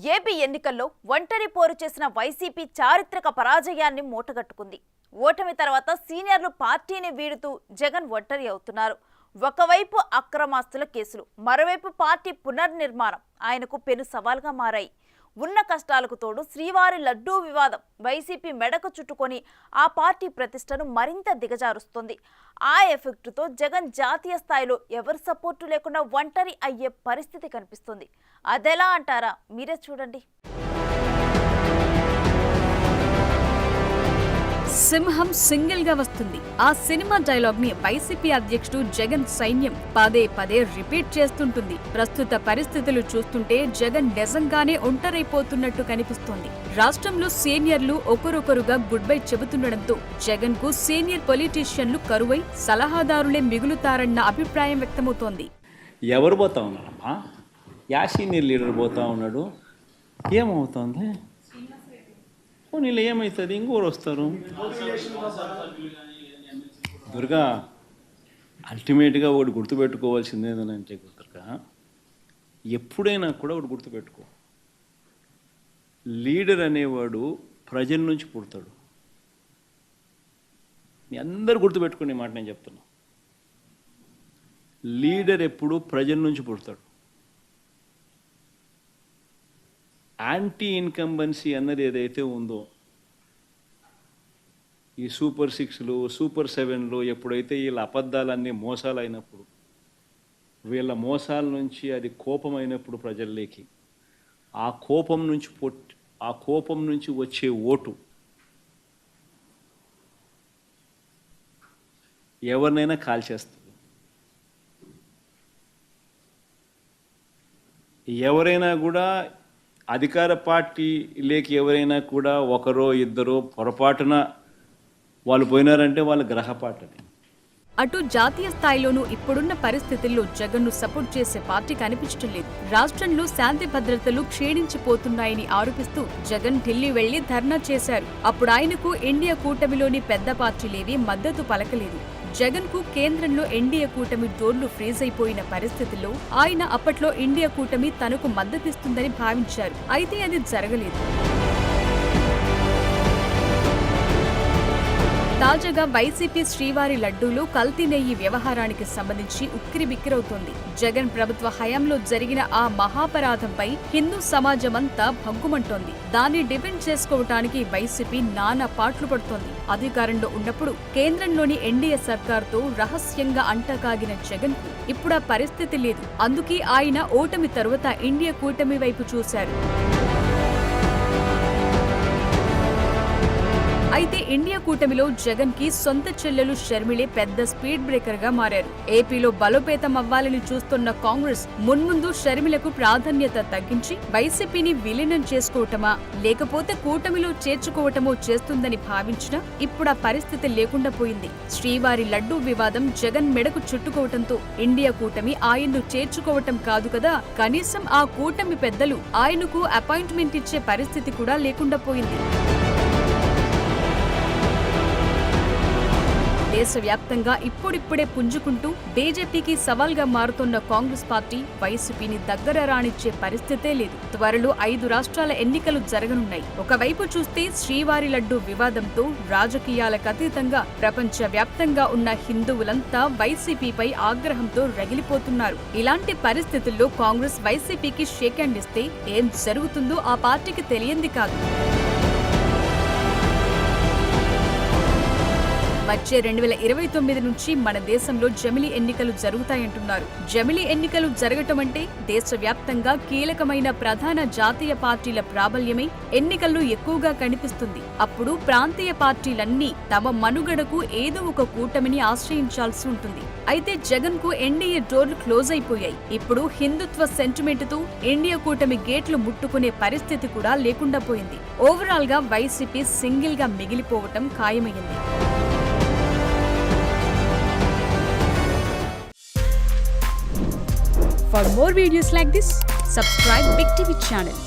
AP ఎన్నికల్లో ఒంటరి పోరు చేసిన వైసీపీ చారిత్రక పరాజయాన్ని మూటగట్టుకుంది. ఓటమి తర్వాత సీనియర్లు పార్టీని వీడుతూ జగన్ ఒంటరి అవుతున్నారు. ఒకవైపు అక్రమాస్తుల కేసులు, మరోవైపు పార్టీ పునర్నిర్మాణం ఆయనకు పెను సవాల్గా మారాయి. ఉన్న కష్టాలకు తోడు శ్రీవారి లడ్డూ వివాదం వైసీపీ మెడకు చుట్టుకొని ఆ పార్టీ ప్రతిష్టను మరింత దిగజారుస్తుంది. ఆ ఎఫెక్టుతో జగన్ జాతీయ స్థాయిలో ఎవరి సపోర్టు లేకుండా ఒంటరి అయ్యే పరిస్థితి కనిపిస్తుంది. అదెలా అంటారా? మీరే చూడండి. సింహం సింగిల్ గా వస్తుంది. ఆ సినిమా డైలాగ్ ని వైసీపీ అధ్యక్షుడు జగన్ సైన్యం పదే పదే రిపీట్ చేస్తుంటుంది. ప్రస్తుత పరిస్థితులు చూస్తుంటే జగన్ నిజంగానే ఒంటరైపోతున్నట్టు కనిపిస్తోంది. రాష్ట్రంలో సీనియర్లు ఒకరొకరుగా గుడ్ బై చెబుతుండటంతో జగన్ కు సీనియర్ పొలిటీషియన్లు కరువై సలహాదారులే మిగులుతారన్న అభిప్రాయం వ్యక్తమవుతోంది. ఎవరు పోతా ఉన్నారమ్మా? యా సీనియర్ లీడర్ పోతా ఉన్నాడు? ఏమవుతోంది? నీళ్ళు ఏమవుతుంది? ఇంకోరు వస్తారు. దుర్గా, అల్టిమేట్గా ఒకటి గుర్తుపెట్టుకోవాల్సింది ఏంటంటే దుర్గా, ఎప్పుడైనా కూడా ఒకటి గుర్తుపెట్టుకో, లీడర్ అనేవాడు ప్రజల నుంచి పుడతాడు. మీ అందరు గుర్తుపెట్టుకునే మాట నేను చెప్తున్నా. లీడర్ ఎప్పుడు ప్రజల నుంచి పుడతాడు. యాంటీ ఇన్కంబెన్సీ అన్నది ఏదైతే ఉందో, ఈ సూపర్ 6లు సూపర్ 7లు ఎప్పుడైతే వీళ్ళ అబద్ధాలన్నీ మోసాలు అయినప్పుడు, వీళ్ళ మోసాల నుంచి అది కోపం అయినప్పుడు ప్రజల్లోకి, ఆ కోపం నుంచి వచ్చే ఓటు ఎవరినైనా కాల్చేస్తుంది. ఎవరైనా కూడా అధికార పార్టీలోకి ఎవరైనా కూడా ఒకరో ఇద్దరో పొరపాటున వాళ్ళు పోయినారంటే వాళ్ళ గ్రహపాటని. అటు జాతీయ స్థాయిలోనూ ఇప్పుడున్న పరిస్థితుల్లో జగన్ ను సపోర్ట్ చేసే పార్టీ కనిపించడం లేదు. రాష్ట్రంలో శాంతి భద్రతలు క్షీణించిపోతున్నాయని ఆరోపిస్తూ జగన్ ఢిల్లీ వెళ్లి ధర్నా చేశారు. అప్పుడు ఆయనకు ఇండియా కూటమిలోని పెద్ద పార్టీలేవీ మద్దతు పలకలేదు. జగన్ కు కేంద్రంలో ఎన్డీఏ కూటమి డోర్లు ఫ్రీజ్ అయిపోయిన పరిస్థితుల్లో ఆయన అప్పట్లో ఇండియా కూటమి తనకు మద్దతిస్తుందని భావించారు. అయితే అది జరగలేదు. తాజాగా వైసీపీ శ్రీవారి లడ్డూలు కల్తీ నెయ్యి వ్యవహారానికి సంబంధించి ఉక్కిరిబిక్కిరవుతోంది. జగన్ ప్రభుత్వ హయాంలో జరిగిన ఆ మహాపరాధంపై హిందూ సమాజమంతా భగ్గుమంటోంది. దాన్ని డిఫెండ్ చేసుకోవటానికి వైసీపీ నానా పాట్లు పడుతోంది. అధికారంలో ఉన్నప్పుడు కేంద్రంలోని ఎన్డీఏ సర్కార్తో రహస్యంగా అంటకాగిన జగన్ కు ఇప్పుడు ఆ పరిస్థితి లేదు. అందుకే ఆయన ఓటమి తరువాత ఇండియా కూటమి వైపు చూశారు. అయితే ఇండియా కూటమిలో జగన్ కి సొంత చెల్లెలు షర్మిలే పెద్ద స్పీడ్ బ్రేకర్ గా మారారు. ఏపీలో బలోపేతం అవ్వాలని చూస్తున్న కాంగ్రెస్ మున్ముందు షర్మిలకు ప్రాధాన్యత తగ్గించి వైసీపీని విలీనం చేసుకోవటమా లేకపోతే కూటమిలో చేర్చుకోవటమో చేస్తుందని భావించినా ఇప్పుడు ఆ పరిస్థితి లేకుండా పోయింది. శ్రీవారి లడ్డూ వివాదం జగన్ మెడకు చుట్టుకోవటంతో ఇండియా కూటమి ఆయన్ను చేర్చుకోవటం కాదు కదా, కనీసం ఆ కూటమి పెద్దలు ఆయనకు అపాయింట్మెంట్ ఇచ్చే పరిస్థితి కూడా లేకుండా పోయింది. దేశవ్యాప్తంగా ఇప్పుడిప్పుడే పుంజుకుంటూ బీజేపీకి సవాల్గా మారుతున్న కాంగ్రెస్ పార్టీ వైసీపీని దగ్గర రానిచ్చే పరిస్థితే లేదు. త్వరలో 5 రాష్ట్రాల ఎన్నికలు జరగనున్నాయి. ఒకవైపు చూస్తే శ్రీవారి లడ్డూ వివాదంతో రాజకీయాలకు అతీతంగా ప్రపంచ వ్యాప్తంగా ఉన్న హిందువులంతా వైసీపీపై ఆగ్రహంతో రగిలిపోతున్నారు. ఇలాంటి పరిస్థితుల్లో కాంగ్రెస్ వైసీపీకి షేక్ హ్యాండ్ ఇస్తే ఏం జరుగుతుందో ఆ పార్టీకి తెలియంది కాదు. వచ్చే 2029 నుంచి మన దేశంలో జమిలీ ఎన్నికలు జరుగుతాయంటున్నారు. జమిలీ ఎన్నికలు జరగటం అంటే దేశవ్యాప్తంగా కీలకమైన ప్రధాన జాతీయ పార్టీల ప్రాబల్యమై ఎన్నికల్లో ఎక్కువగా కనిపిస్తుంది. అప్పుడు ప్రాంతీయ పార్టీలన్నీ తమ మనుగడకు ఏదో ఒక కూటమిని ఆశ్రయించాల్సి ఉంటుంది. అయితే జగన్ కు ఎన్డీఏ డోర్లు క్లోజ్ అయిపోయాయి. ఇప్పుడు హిందుత్వ సెంటిమెంట్ తో ఇండియా కూటమి గేట్లు ముట్టుకునే పరిస్థితి కూడా లేకుండా పోయింది. ఓవరాల్ గా వైసీపీ సింగిల్ గా మిగిలిపోవటం ఖాయమైంది. For more videos like this, subscribe Big TV channel.